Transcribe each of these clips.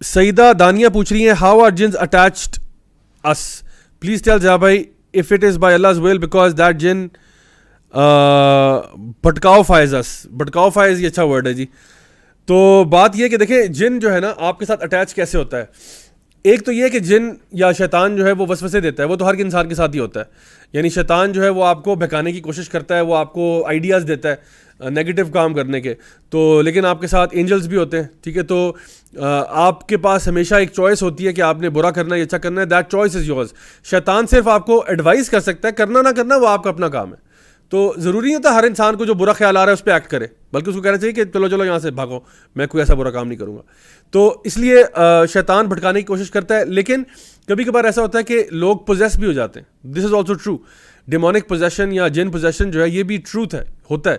سعیدہ دانیہ پوچھ رہی ہیں how are jinns attached us, please tell Zia بھائی if it is by Allah's will because that jinn بھٹکاؤ فائز یہ اچھا ورڈ ہے جی. تو بات یہ کہ دیکھیں جن جو ہے نا آپ کے ساتھ اٹیچ کیسے ہوتا ہے. ایک تو یہ کہ جن یا شیطان جو ہے وہ وسوسے دیتا ہے, وہ تو ہر انسان کے ساتھ ہی ہوتا ہے. یعنی شیطان جو ہے وہ آپ کو بہکانے کی کوشش کرتا ہے, وہ آپ کو آئیڈیاز دیتا ہے نیگیٹو کام کرنے کے. تو لیکن آپ کے ساتھ اینجلز بھی ہوتے ہیں, ٹھیک ہے. تو آپ کے پاس ہمیشہ ایک چوائس ہوتی ہے کہ آپ نے برا کرنا ہے یا اچھا کرنا ہے. That choice is yours. شیطان صرف آپ کو ایڈوائز کر سکتا ہے, کرنا نہ کرنا وہ آپ کا اپنا کام ہے. تو ضروری نہیں ہوتا ہر انسان کو جو برا خیال آ رہا ہے اس پہ ایکٹ کرے, بلکہ اس کو کہنا چاہیے کہ چلو یہاں سے بھاگو, میں کوئی ایسا برا کام نہیں کروں گا. تو اس لیے شیطان بھٹکانے کی کوشش کرتا ہے. لیکن کبھی کبھار ایسا ہوتا ہے کہ لوگ پوزیس بھی ہو جاتے ہیں. This is also true. Demonic position یا جن پوزیشن جو ہے یہ بھی ٹروتھ ہے, ہوتا ہے.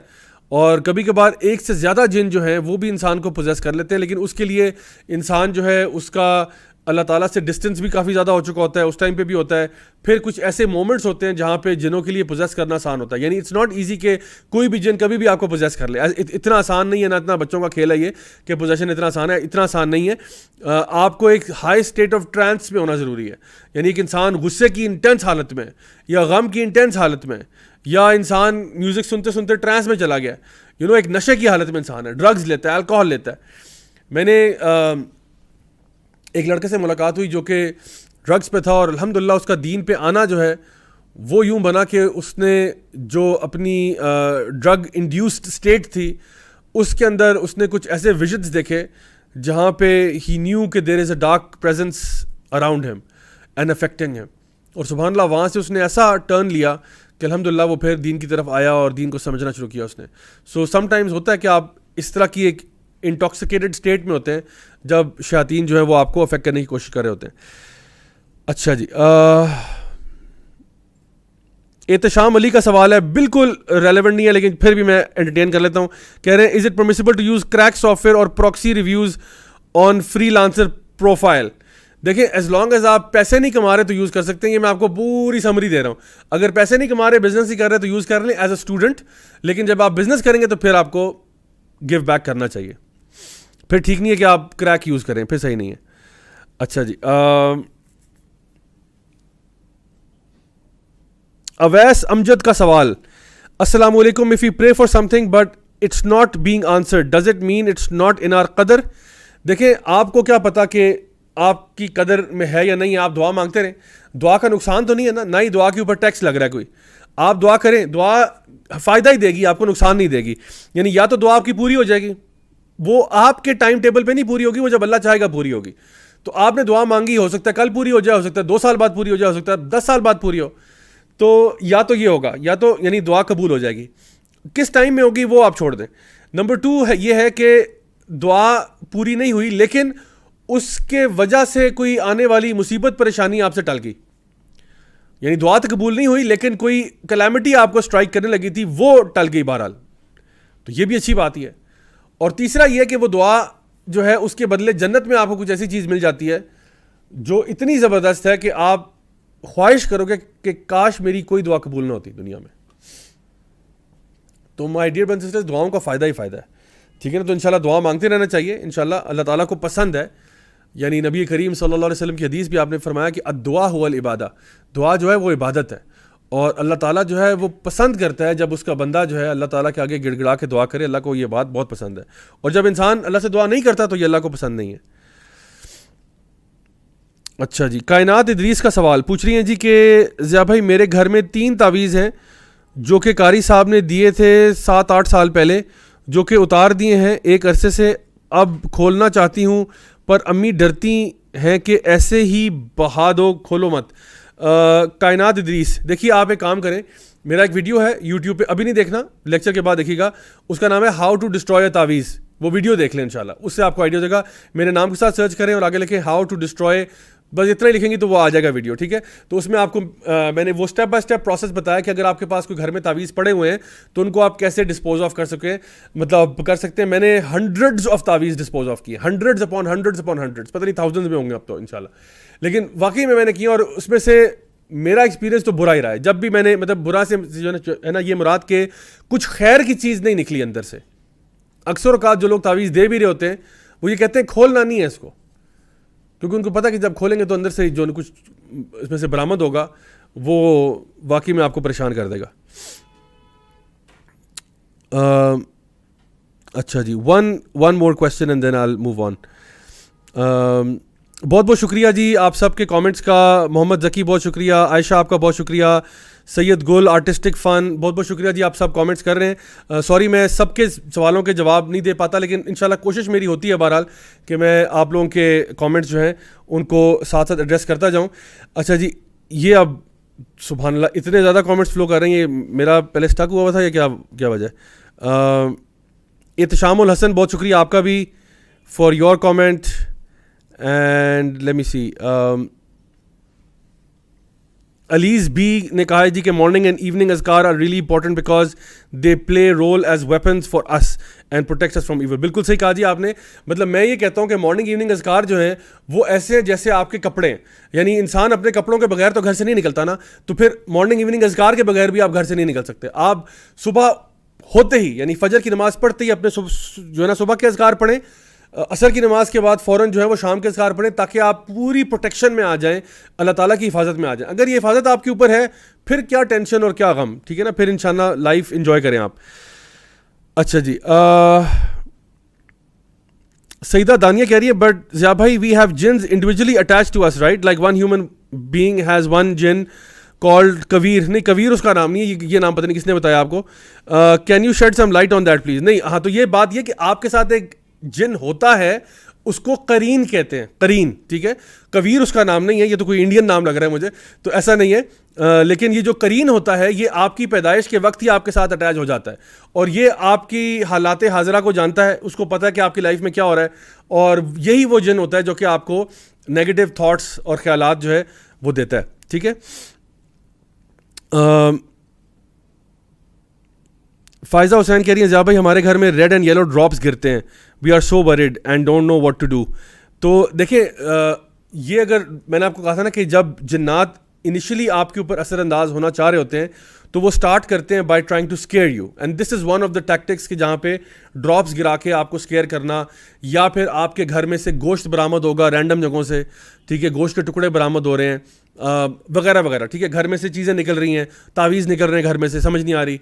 اور کبھی کبھار ایک سے زیادہ جن جو ہیں وہ بھی انسان کو پوزیس کر لیتے ہیں, لیکن اس کے لیے انسان جو ہے اس کا اللہ تعالیٰ سے ڈسٹینس بھی کافی زیادہ ہو چکا ہوتا ہے, اس ٹائم پہ بھی ہوتا ہے. پھر کچھ ایسے مومنٹس ہوتے ہیں جہاں پہ جنوں کے لیے پوزیس کرنا آسان ہوتا ہے. یعنی اٹس ناٹ ایزی کہ کوئی بھی جن کبھی بھی آپ کو پوزیس کر لے. اتنا آسان نہیں ہے, نہ اتنا بچوں کا کھیل ہے یہ کہ پوزیشن اتنا آسان ہے. اتنا آسان نہیں ہے. آپ کو ایک ہائی اسٹیٹ آف ٹرانس میں ہونا ضروری ہے. یعنی ایک انسان غصے کی انٹینس حالت میں, یا غم کی انٹینس حالت میں, یا انسان میوزک سنتے سنتے ٹرانس میں چلا گیا, ایک نشے کی حالت میں انسان ہے, ڈرگز لیتا ہے, الکوہل لیتا ہے. میں نے ایک لڑکے سے ملاقات ہوئی جو کہ ڈرگس پہ تھا, اور الحمدللہ اس کا دین پہ آنا جو ہے وہ یوں بنا کہ اس نے جو اپنی ڈرگ انڈیوسڈ اسٹیٹ تھی اس کے اندر اس نے کچھ ایسے ویژنز دیکھے جہاں پہ ہی نیو کہ دیر از اے ڈارک پریزنس اراؤنڈ ہم اینڈ افیکٹنگ ہم. اور سبحان اللہ وہاں سے اس نے ایسا ٹرن لیا کہ الحمدللہ وہ پھر دین کی طرف آیا اور دین کو سمجھنا شروع کیا اس نے. سو سم ٹائمز ہوتا ہے کہ آپ اس طرح کی ایک انٹاکسیکیٹڈ اسٹیٹ میں ہوتے ہیں جب شیاطین جو ہے وہ آپ کو افیکٹ کرنے کی کوشش کر رہے ہوتے ہیں. اچھا جی, احتشام علی کا سوال ہے, بالکل ریلیونٹ نہیں ہے لیکن پھر بھی میں انٹرٹین کر لیتا ہوں. کہہ رہے ہیں is it permissible to use crack software ویئر اور proxy reviews on freelancer profile. دیکھیں ایز لانگ ایز آپ پیسے نہیں کما رہے تو یوز کر سکتے ہیں. یہ میں آپ کو پوری سمری دے رہا ہوں. اگر پیسے نہیں کما رہے, بزنس ہی کر رہے تو یوز کر لیں ایز اے اسٹوڈنٹ. لیکن جب آپ بزنس کریں گے تو پھر آپ کو گیو بیک کرنا چاہیے. پھر ٹھیک نہیں ہے کہ آپ کریک یوز کریں, پھر صحیح نہیں ہے. اچھا جی, اویس امجد کا سوال, السلام علیکم, if we pray for something but it's not being answered does it mean it's not in our قدر. دیکھیں آپ کو کیا پتا کہ آپ کی قدر میں ہے یا نہیں, آپ دعا مانگتے رہیں. دعا کا نقصان تو نہیں ہے نا, نہ ہی دعا کے اوپر ٹیکس لگ رہا ہے کوئی. آپ دعا کریں, دعا فائدہ ہی دے گی, آپ کو نقصان نہیں دے گی. یعنی یا تو دعا آپ کی پوری ہو جائے گی, وہ آپ کے ٹائم ٹیبل پہ نہیں پوری ہوگی, وہ جب اللہ چاہے گا پوری ہوگی. تو آپ نے دعا مانگی, ہو سکتا ہے کل پوری ہو جائے, ہو سکتا ہے 2 سال بعد پوری ہو جائے, ہو سکتا ہے 10 سال بعد پوری ہو. تو یا تو یہ ہوگا, یا تو یعنی دعا قبول ہو جائے گی. کس ٹائم میں ہوگی وہ آپ چھوڑ دیں. نمبر 2 ہے یہ ہے کہ دعا پوری نہیں ہوئی لیکن اس کے وجہ سے کوئی آنے والی مصیبت پریشانی آپ سے ٹل گئی. یعنی دعا تو قبول نہیں ہوئی لیکن کوئی کلیمٹی آپ کو اسٹرائک کرنے لگی تھی, وہ ٹل گئی بہرحال. تو یہ بھی اچھی بات ہی ہے. اور تیسرا یہ کہ وہ دعا جو ہے اس کے بدلے جنت میں آپ کو کچھ ایسی چیز مل جاتی ہے جو اتنی زبردست ہے کہ آپ خواہش کرو گے کہ کاش میری کوئی دعا قبول نہ ہوتی دنیا میں. تو my dear brothers and sisters, دعاؤں کا فائدہ ہی فائدہ ہے, ٹھیک ہے نا. تو انشاءاللہ دعا مانگتے رہنا چاہیے, انشاءاللہ اللہ تعالیٰ کو پسند ہے. یعنی نبی کریم صلی اللہ علیہ وسلم کی حدیث بھی آپ نے فرمایا کہ الدعاء هو العبادہ, دعا جو ہے وہ عبادت ہے. اور اللہ تعالیٰ جو ہے وہ پسند کرتا ہے جب اس کا بندہ جو ہے اللہ تعالیٰ کے آگے گڑ گڑا کے دعا کرے. اللہ کو یہ بات بہت پسند ہے. اور جب انسان اللہ سے دعا نہیں کرتا تو یہ اللہ کو پسند نہیں ہے. اچھا جی, کائنات ادریس کا سوال پوچھ رہی ہیں جی کہ ضیاء بھائی میرے گھر میں 3 تعویذ ہیں جو کہ قاری صاحب نے دیے تھے 7-8 سال پہلے, جو کہ اتار دیے ہیں ایک عرصے سے. اب کھولنا چاہتی ہوں پر امی ڈرتی ہیں کہ ایسے ہی بہا دو, کھولو مت. کائنات ادریس, دیکھیے آپ ایک کام کریں, میرا ایک ویڈیو ہے یوٹیوب پہ, ابھی نہیں دیکھنا, لیکچر کے بعد دیکھیے گا. اس کا نام ہے ہاؤ ٹو ڈسٹرائے اے تعویذ. وہ ویڈیو دیکھ لیں انشاءاللہ, اس سے آپ کو آئیڈیا ہو جائے گا. میرے نام کے ساتھ سرچ کریں اور آگے لکھیں ہاؤ ٹو ڈسٹرائے, بس اتنا ہی لکھیں گے تو وہ آ جائے گا ویڈیو, ٹھیک ہے. تو اس میں آپ کو میں نے وہ اسٹیپ بائی اسٹیپ پروسیس بتایا کہ اگر آپ کے پاس کوئی گھر میں تعویذ پڑے ہوئے ہیں تو ان کو آپ کیسے ڈسپوز آف کر سکیں, مطلب کر سکتے ہیں. میں نے ہنڈریڈز آف تعویذ ڈسپوز آف کیے, ہنڈریڈز اپون ہنڈریڈز, پتہ نہیں تھاؤزنڈز میں ہوں گے اب تو انشاءاللہ. لیکن واقعی میں نے کیا اور اس میں سے میرا ایکسپیرینس تو برا ہی رہا ہے. جب بھی میں نے مطلب برا سے جو ہے نا, یہ مراد کہ کچھ خیر کی چیز نہیں نکلی اندر سے. اکثر اوقات جو لوگ تعویذ دے بھی رہے ہوتے ہیں وہ یہ کہتے ہیں کھولنا نہیں ہے اس کو, کیونکہ ان کو پتہ کہ جب کھولیں گے تو اندر سے جو کچھ اس میں سے برآمد ہوگا وہ واقعی میں آپ کو پریشان کر دے گا. اچھا جی, one more question and then I will move on. بہت بہت شکریہ جی آپ سب کے کامنٹس کا. محمد ذکی بہت شکریہ, عائشہ آپ کا بہت شکریہ, سید گل آرٹسٹک فن بہت بہت شکریہ جی, آپ سب کامنٹس کر رہے ہیں. سوری میں سب کے سوالوں کے جواب نہیں دے پاتا, لیکن انشاءاللہ کوشش میری ہوتی ہے بہرحال کہ میں آپ لوگوں کے کامنٹس جو ہیں ان کو ساتھ ساتھ ایڈریس کرتا جاؤں. اچھا جی, یہ اب سبحان اللہ اتنے زیادہ کامنٹس فلو کر رہے ہیں, یہ میرا پہلے اسٹک ہوا تھا یا کیا وجہ ہے. احتشام الحسن بہت شکریہ آپ کا بھی for your comment. And let me see, علیز بی نے کہا ہے جی کہ مارننگ اینڈ ایوننگ اذکار are really important because they play role as weapons for us and protects us from evil. بالکل صحیح کہا جی آپ نے. مطلب میں یہ کہتا ہوں کہ مارننگ ایوننگ اذکار جو ہیں وہ ایسے ہیں جیسے آپ کے کپڑے ہیں, یعنی انسان اپنے کپڑوں کے بغیر تو گھر سے نہیں نکلتا نا, تو پھر مارننگ ایوننگ اذکار کے بغیر بھی آپ گھر سے نہیں نکل سکتے. آپ صبح ہوتے ہی یعنی فجر کی نماز پڑھتے ہی اپنے جو ہے نا صبح کے اذکار پڑھیں, عصر کی نماز کے بعد فوراً جو ہے وہ شام کے اذکار پڑھیں, تاکہ آپ پوری پروٹیکشن میں آ جائیں, اللہ تعالیٰ کی حفاظت میں آ جائیں. اگر یہ حفاظت آپ کے اوپر ہے پھر کیا ٹینشن اور کیا غم, ٹھیک ہے نا, پھر انشاءاللہ لائف انجوائے کریں آپ. اچھا جی, سیدہ دانیہ کہہ رہی ہے بٹ ضیاء بھائی we have jinns individually attach to us right, like one human being has one jinn called کویر. نہیں کویر اس کا نام نہیں ہے, یہ نام پتہ نہیں کس نے بتایا آپ کو. Can you shed some light on that please. نہیں ہاں, تو یہ بات یہ کہ آپ کے ساتھ ایک جن ہوتا ہے اس کو قرین کہتے ہیں, قرین, ٹھیک ہے. کویر اس کا نام نہیں ہے, یہ تو کوئی انڈین نام لگ رہا ہے مجھے, تو ایسا نہیں ہے. لیکن یہ جو قرین ہوتا ہے یہ آپ کی پیدائش کے وقت ہی آپ کے ساتھ اٹیچ ہو جاتا ہے, اور یہ آپ کی حالات حاضرہ کو جانتا ہے, اس کو پتہ ہے کہ آپ کی لائف میں کیا ہو رہا ہے, اور یہی وہ جن ہوتا ہے جو کہ آپ کو نیگیٹو تھاٹس اور خیالات جو ہے وہ دیتا ہے, ٹھیک ہے. فائزہ حسین کہہ رہی ہیں ضیاء بھائی ہمارے گھر میں ریڈ اینڈ یلو ڈراپس گرتے ہیں, we are so worried and don't know what to do. تو دیکھیں یہ اگر میں نے آپ کو کہا تھا نا کہ جب جنات انیشلی آپ کے اوپر اثر انداز ہونا چاہ رہے ہوتے ہیں تو وہ اسٹارٹ کرتے ہیں by trying to scare you, and this is one of the tactics کہ جہاں پہ ڈراپس گرا کے آپ کو اسکیئر کرنا, یا پھر آپ کے گھر میں سے گوشت برآمد ہوگا رینڈم جگہوں سے, ٹھیک ہے, گوشت کے ٹکڑے برآمد ہو رہے ہیں وغیرہ وغیرہ, ٹھیک ہے, گھر میں سے چیزیں نکل رہی ہیں, تعویذ نکل رہے ہیں گھر میں سے, سمجھ نہیں آ رہی,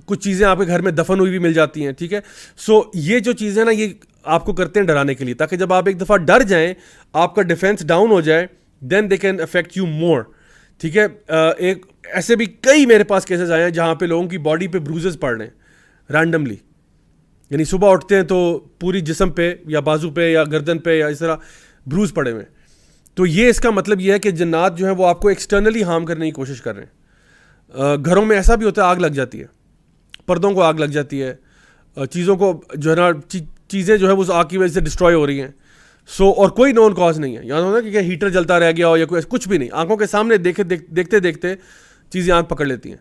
کچھ چیزیں آپ کے گھر میں دفن ہوئی بھی مل جاتی ہیں, ٹھیک ہے. سو یہ جو چیزیں نا یہ آپ کو کرتے ہیں ڈرانے کے لیے, تاکہ جب آپ ایک دفعہ ڈر جائیں, آپ کا ڈیفینس ڈاؤن ہو جائے, then they can affect you more, ٹھیک ہے. ایک ایسے بھی کئی میرے پاس کیسز آئے ہیں جہاں پہ لوگوں کی باڈی پہ بروزز پڑ رہے ہیں رینڈملی, یعنی صبح اٹھتے ہیں تو پوری جسم پہ یا بازو پہ یا گردن پہ یا اس طرح بروز پڑے ہوئے ہیں. تو یہ اس کا مطلب یہ ہے کہ جنات جو ہیں وہ آپ کو ایکسٹرنلی ہارم کرنے کی کوشش کر رہے ہیں. گھروں میں ایسا بھی ہوتا ہے آگ لگ جاتی ہے, پردوں کو آگ لگ جاتی ہے, چیزوں کو جو ہے نا چیزیں جو ہے وہ آگ کی وجہ سے ڈسٹروائے ہو رہی ہیں. سو اور کوئی نون کاز نہیں ہے, یاد ہونا کہ ہیٹر جلتا رہ گیا ہو یا کوئی کچھ بھی نہیں, آنکھوں کے سامنے دیکھتے دیکھتے چیزیں آنکھ پکڑ لیتی ہیں.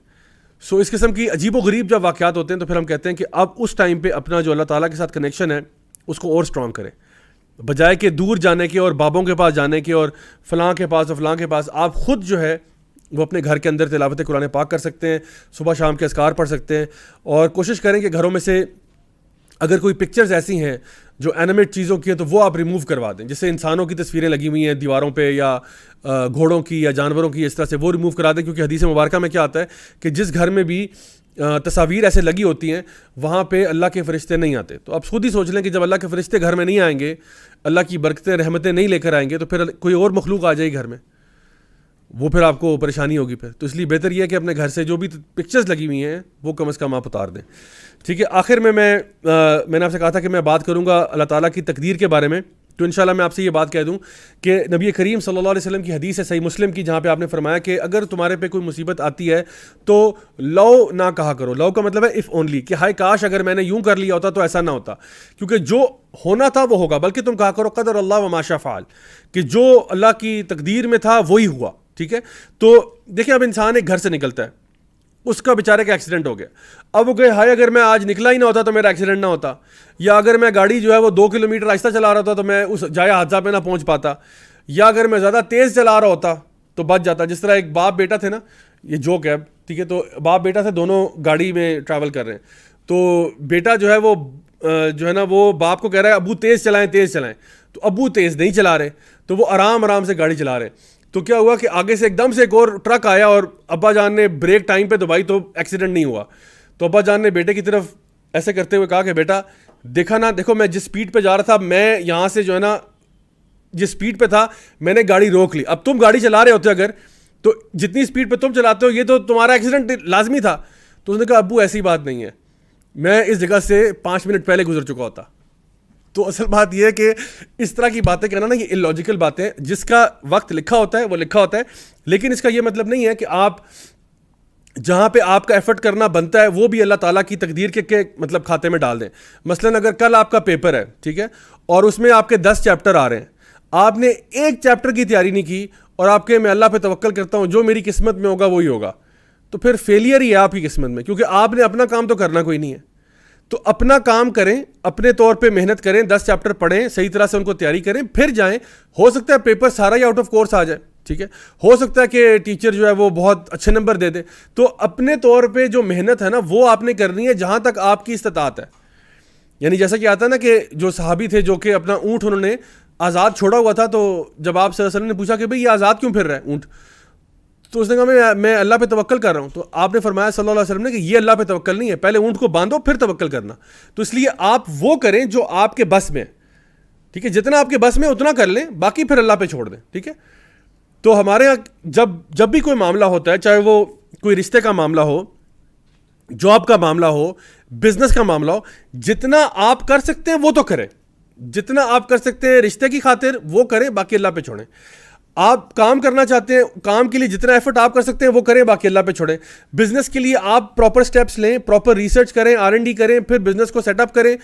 سو اس قسم کی عجیب و غریب جب واقعات ہوتے ہیں تو پھر ہم کہتے ہیں کہ اب اس ٹائم پہ اپنا جو اللہ تعالیٰ کے ساتھ کنیکشن ہے اس کو اور اسٹرانگ کریں, بجائے کہ دور جانے کے اور بابوں کے پاس جانے کے اور فلاں کے پاس اور فلاں کے پاس. آپ خود جو ہے وہ اپنے گھر کے اندر تلاوت قرآن پاک کر سکتے ہیں, صبح شام کے اذکار پڑھ سکتے ہیں, اور کوشش کریں کہ گھروں میں سے اگر کوئی پکچرز ایسی ہیں جو اینیمیٹ چیزوں کی ہیں تو وہ آپ ریموو کروا دیں. جیسے انسانوں کی تصویریں لگی ہوئی ہیں دیواروں پہ یا گھوڑوں کی یا جانوروں کی, اس طرح سے وہ ریموو کرا دیں, کیونکہ حدیث مبارکہ میں کیا آتا ہے کہ جس گھر میں بھی تصاویر ایسے لگی ہوتی ہیں وہاں پہ اللہ کے فرشتے نہیں آتے. تو آپ خود ہی سوچ لیں کہ جب اللہ کے فرشتے گھر میں نہیں آئیں گے, اللہ کی برکتیں رحمتیں نہیں لے کر آئیں گے, تو پھر کوئی اور مخلوق آ جائے گھر میں, وہ پھر آپ کو پریشانی ہوگی پھر. تو اس لیے بہتر یہ ہے کہ اپنے گھر سے جو بھی پکچرز لگی ہوئی ہیں وہ کم از کم آپ اتار دیں, ٹھیک ہے. آخر میں نے آپ سے کہا تھا کہ میں بات کروں گا اللہ تعالیٰ کی تقدیر کے بارے میں, تو انشاءاللہ میں آپ سے یہ بات کہہ دوں کہ نبی کریم صلی اللہ علیہ وسلم کی حدیث ہے صحیح مسلم کی, جہاں پہ آپ نے فرمایا کہ اگر تمہارے پہ کوئی مصیبت آتی ہے تو لو نہ کہا کرو. لو کا مطلب ہے اف اونلی, کہ ہائے کاش اگر میں نے یوں کر لیا ہوتا تو ایسا نہ ہوتا, کیونکہ جو ہونا تھا وہ ہوگا. بلکہ تم کہا کرو قدر اللہ و ما شاء فعل, کہ جو اللہ کی تقدیر میں تھا وہی ہوا, ٹھیک ہے. تو دیکھیں اب انسان ایک گھر سے نکلتا ہے, اس کا بیچارے کا ایکسیڈنٹ ہو گیا, اب وہ کہ ہائے اگر میں آج نکلا ہی نہ ہوتا تو میرا ایکسیڈنٹ نہ ہوتا, یا اگر میں گاڑی جو ہے وہ 2 کلومیٹر آہستہ چلا رہا ہوتا تو میں اس جائے حادثہ پہ نہ پہنچ پاتا, یا اگر میں زیادہ تیز چلا رہا ہوتا تو بچ جاتا. جس طرح ایک باپ بیٹا تھے نا, یہ جوک ہے, ٹھیک ہے, تو باپ بیٹا تھے دونوں گاڑی میں ٹریول کر رہے ہیں, تو بیٹا جو ہے وہ جو ہے نا وہ باپ کو کہہ رہا ہے ابو تیز چلائیں تیز چلائیں, تو ابو تیز نہیں چلا رہے, تو وہ آرام آرام سے گاڑی چلا رہے. تو کیا ہوا کہ آگے سے ایک دم سے ایک اور ٹرک آیا, اور ابا جان نے بریک ٹائم پہ دبائی تو ایکسیڈنٹ نہیں ہوا. تو ابا جان نے بیٹے کی طرف ایسے کرتے ہوئے کہا کہ بیٹا دیکھا نا, دیکھو میں جس سپیڈ پہ جا رہا تھا, میں یہاں سے جو ہے نا جس سپیڈ پہ تھا میں نے گاڑی روک لی, اب تم گاڑی چلا رہے ہوتے اگر تو جتنی سپیڈ پہ تم چلاتے ہو یہ تو تمہارا ایکسیڈنٹ لازمی تھا. تو اس نے کہا ابو ایسی بات نہیں ہے, میں اس جگہ سے 5 منٹ پہلے گزر چکا ہوتا. تو اصل بات یہ ہے کہ اس طرح کی باتیں کہنا نا یہ اللاجیکل باتیں, جس کا وقت لکھا ہوتا ہے وہ لکھا ہوتا ہے, لیکن اس کا یہ مطلب نہیں ہے کہ آپ جہاں پہ آپ کا ایفرٹ کرنا بنتا ہے وہ بھی اللہ تعالیٰ کی تقدیر کے مطلب کھاتے میں ڈال دیں. مثلاً اگر کل آپ کا پیپر ہے, ٹھیک ہے, اور اس میں آپ کے 10 چیپٹر آ رہے ہیں, آپ نے ایک چیپٹر کی تیاری نہیں کی اور آپ کے میں اللہ پہ توکل کرتا ہوں جو میری قسمت میں ہوگا وہی ہوگا, تو پھر فیلئر ہی ہے آپ کی قسمت میں, کیونکہ آپ نے اپنا کام تو کرنا کوئی نہیں ہے. تو اپنا کام کریں, اپنے طور پہ محنت کریں, 10 چیپٹر پڑھیں, صحیح طرح سے ان کو تیاری کریں, پھر جائیں. ہو سکتا ہے پیپر سارا ہی آؤٹ آف کورس آ جائے, ٹھیک ہے, ہو سکتا ہے کہ ٹیچر جو ہے وہ بہت اچھے نمبر دے دے. تو اپنے طور پہ جو محنت ہے نا وہ آپ نے کرنی ہے جہاں تک آپ کی استطاعت ہے. یعنی جیسا کہ آتا ہے نا کہ جو صحابی تھے جو کہ اپنا اونٹ انہوں نے آزاد چھوڑا ہوا تھا, تو جب آپ صلی اللہ علیہ وسلم نے پوچھا کہ بھئی یہ آزاد کیوں پھر رہا ہے اونٹ, تو اس نے کہا میں اللہ پہ توکل کر رہا ہوں. تو آپ نے فرمایا صلی اللہ علیہ وسلم نے کہ یہ اللہ پہ توکل نہیں ہے, پہلے اونٹ کو باندھو پھر توکل کرنا. تو اس لیے آپ وہ کریں جو آپ کے بس میں, ٹھیک ہے, جتنا آپ کے بس میں اتنا کر لیں, باقی پھر اللہ پہ چھوڑ دیں, ٹھیک ہے. تو ہمارے یہاں جب بھی کوئی معاملہ ہوتا ہے, چاہے وہ کوئی رشتے کا معاملہ ہو, جاب کا معاملہ ہو, بزنس کا معاملہ ہو, جتنا آپ کر سکتے ہیں وہ تو کریں, جتنا آپ کر سکتے ہیں رشتے کی خاطر وہ کریں, باقی اللہ پہ چھوڑیں. آپ کام کرنا چاہتے ہیں, کام کے لیے جتنا ایفرٹ آپ کر سکتے ہیں وہ کریں, باقی اللہ پہ چھوڑیں. بزنس کے لیے آپ پراپر سٹیپس لیں, پراپر ریسرچ کریں, R&D کریں, پھر بزنس کو سیٹ اپ کریں.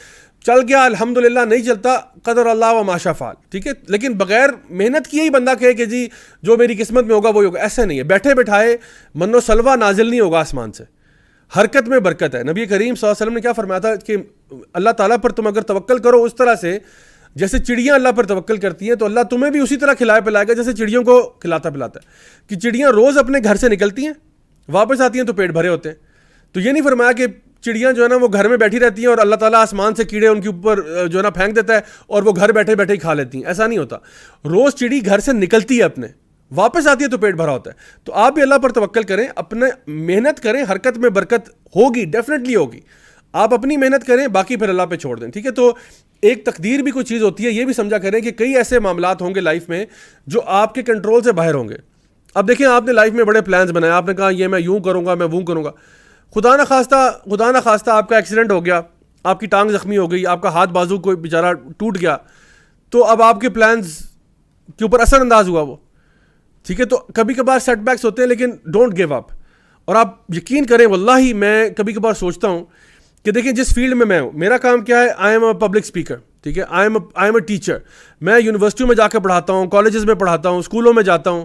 چل گیا الحمدللہ, نہیں چلتا قدر اللہ و ما شاء فعل, ٹھیک ہے. لیکن بغیر محنت کیے ہی بندہ کہے کہ جی جو میری قسمت میں ہوگا وہی ہوگا, ایسا نہیں ہے. بیٹھے بٹھائے من و سلوہ نازل نہیں ہوگا آسمان سے, حرکت میں برکت ہے. نبی کریم صلی اللہ علیہ وسلم نے کیا فرمایا تھا کہ اللہ تعالیٰ پر تم اگر توکل کرو اس طرح سے جیسے چڑیاں اللہ پر توکل کرتی ہیں, تو اللہ تمہیں بھی اسی طرح کھلائے پلائے گا جیسے چڑیوں کو کھلاتا پلاتا ہے. کہ چڑیاں روز اپنے گھر سے نکلتی ہیں, واپس آتی ہیں تو پیٹ بھرے ہوتے ہیں. تو یہ نہیں فرمایا کہ چڑیاں جو ہے نا وہ گھر میں بیٹھی رہتی ہیں اور اللہ تعالیٰ آسمان سے کیڑے ان کے اوپر جو ہے نا پھینک دیتا ہے اور وہ گھر بیٹھے بیٹھے ہی کھا لیتی ہیں. ایسا نہیں ہوتا. روز چڑی گھر سے نکلتی ہے, اپنے واپس آتی ہے تو پیٹ بھرا ہوتا ہے. تو آپ بھی اللہ پر توکل کریں, اپنے محنت کریں, حرکت میں برکت ہوگی, ڈیفینیٹلی ہوگی. آپ اپنی محنت کریں, باقی پھر اللہ پہ چھوڑ دیں, ٹھیک ہے. تو ایک تقدیر بھی کوئی چیز ہوتی ہے, یہ بھی سمجھا کریں کہ کئی ایسے معاملات ہوں گے لائف میں جو آپ کے کنٹرول سے باہر ہوں گے. اب دیکھیں آپ نے لائف میں بڑے پلانز بنائے, آپ نے کہا یہ میں یوں کروں گا, میں وہ کروں گا. خدا نہ خواستہ آپ کا ایکسیڈنٹ ہو گیا, آپ کی ٹانگ زخمی ہو گئی, آپ کا ہاتھ بازو کوئی بیچارہ ٹوٹ گیا, تو اب آپ کے پلانز کے اوپر اثر انداز ہوا وہ, ٹھیک ہے. تو کبھی کبھار سیٹ بیکس ہوتے ہیں, لیکن ڈونٹ گیو اپ. اور آپ یقین کریں واللہ میں کبھی کبھار سوچتا ہوں کہ دیکھیں جس فیلڈ میں ہوں, میرا کام کیا ہے, I am a public speaker, ٹھیک ہے, آئی ایم اے ٹیچر. میں یونیورسٹیوں میں جا کے پڑھاتا ہوں, کالجز میں پڑھاتا ہوں, اسکولوں میں جاتا ہوں,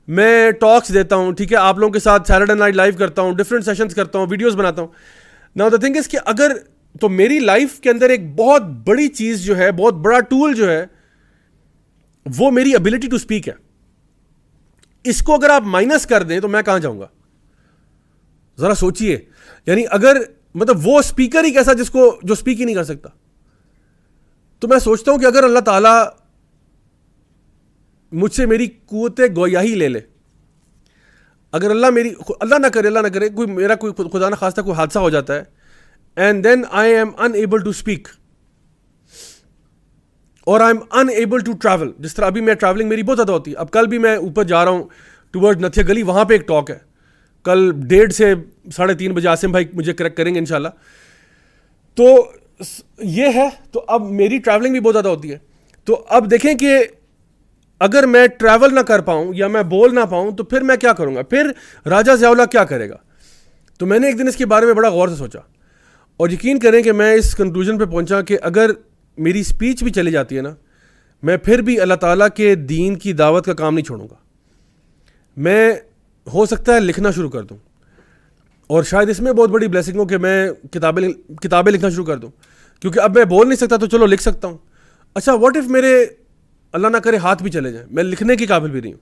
میں ٹاکس دیتا ہوں, ٹھیک ہے, آپ لوگوں کے ساتھ سیٹرڈے نائٹ لائیو کرتا ہوں, ڈفرینٹ سیشنز کرتا ہوں, ویڈیوز بناتا ہوں. ناؤ دا تھنگ از کہ اگر تو میری لائف کے اندر ایک بہت بڑی چیز جو ہے, بہت بڑا ٹول جو ہے وہ میری ابیلٹی ٹو اسپیک ہے. اس کو اگر آپ مائنس کر دیں تو میں کہاں جاؤں گا, ذرا سوچئے. یعنی اگر مطلب وہ اسپیکر ہی کیسا جس کو جو اسپیک ہی نہیں کر سکتا. تو میں سوچتا ہوں کہ اگر اللہ تعالیٰ مجھ سے میری قوت گویائی لے لے, اگر اللہ نہ کرے کوئی میرا کوئی خدا نہ خواستہ کوئی حادثہ ہو جاتا ہے, and then I am unable to speak اور I am unable to travel. جس طرح ابھی میں ٹریولنگ میری بہت زیادہ ہوتی ہے. اب کل بھی میں اوپر جا رہا ہوں ٹورڈ نتھیا گلی, وہاں پہ ایک ٹاک ہے, کل 1:30 سے 3:30 بجے عاصم بھائی مجھے کریکٹ کریں گے انشاءاللہ. تو یہ ہے. تو اب میری ٹریولنگ بھی بہت زیادہ ہوتی ہے. تو اب دیکھیں کہ اگر میں ٹریول نہ کر پاؤں یا میں بول نہ پاؤں تو پھر میں کیا کروں گا, پھر راجہ ضیاء اللہ کیا کرے گا. تو میں نے ایک دن اس کے بارے میں بڑا غور سے سوچا, اور یقین کریں کہ میں اس کنکلوژن پہ پہنچا کہ اگر میری اسپیچ بھی چلی جاتی ہے نا, میں پھر بھی اللہ تعالیٰ کے دین کی دعوت کا کام نہیں چھوڑوں گا. میں ہو سکتا ہے لکھنا شروع کر دوں, اور شاید اس میں بہت بڑی بلیسنگ ہو کہ میں کتابیں لکھنا شروع کر دوں, کیونکہ اب میں بول نہیں سکتا تو چلو لکھ سکتا ہوں. اچھا واٹ اف میرے اللہ نہ کرے ہاتھ بھی چلے جائیں, میں لکھنے کے قابل بھی نہیں ہوں,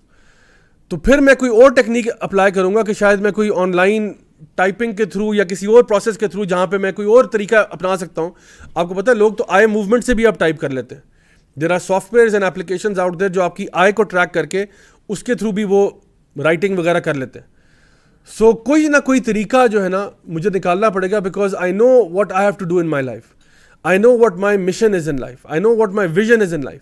تو پھر میں کوئی اور ٹیکنیک اپلائی کروں گا کہ شاید میں کوئی آن لائن ٹائپنگ کے تھرو یا کسی اور پروسیس کے تھرو جہاں پہ میں کوئی اور طریقہ اپنا سکتا ہوں. آپ کو پتہ ہے لوگ تو آئی موومنٹ سے بھی اب ٹائپ کر لیتے ہیں, there are softwares and applications out there جو آپ کی آئی کو ٹریک کر کے اس کے تھرو بھی وہ رائٹنگ وغیرہ کر لیتے ہیں. سو کوئی نہ کوئی طریقہ جو ہے نا مجھے نکالنا پڑے گا, because I know what I have to do in my life, I know what my mission is in life, I know what my vision is in life.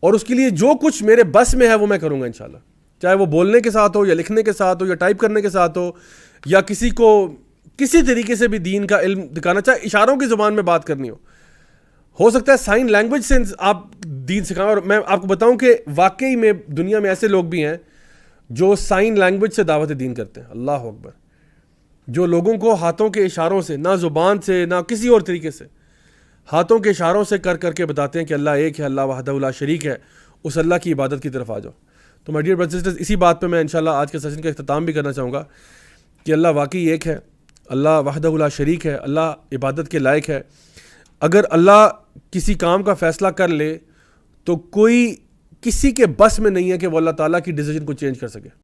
اور اس کے لیے جو کچھ میرے بس میں ہے وہ میں کروں گا انشاءاللہ, چاہے وہ بولنے کے ساتھ ہو یا لکھنے کے ساتھ ہو یا ٹائپ کرنے کے ساتھ ہو یا کسی کو کسی طریقے سے بھی دین کا علم دکھانا, چاہے اشاروں کی زبان میں بات کرنی ہو سکتا ہے سائن لینگویج سے آپ دین سکھائیں. اور میں آپ کو بتاؤں کہ واقعی میں دنیا میں ایسے لوگ بھی ہیں جو سائن لینگویج سے دعوت دین کرتے ہیں. اللہ اکبر. جو لوگوں کو ہاتھوں کے اشاروں سے, نہ زبان سے نہ کسی اور طریقے سے, ہاتھوں کے اشاروں سے کر کر کے بتاتے ہیں کہ اللہ ایک ہے, اللہ وحدہ لا شریک ہے, اس اللہ کی عبادت کی طرف آ جاؤ. تو my dear brothers and sisters, اسی بات پہ میں انشاءاللہ آج کے سیشن کا اختتام بھی کرنا چاہوں گا کہ اللہ واقعی ایک ہے, اللہ وحدہ لا شریک ہے, اللہ عبادت کے لائق ہے. اگر اللہ کسی کام کا فیصلہ کر لے تو کوئی کسی کے بس میں نہیں ہے کہ وہ اللہ تعالیٰ کی ڈیسیجن کو چینج کر سکے.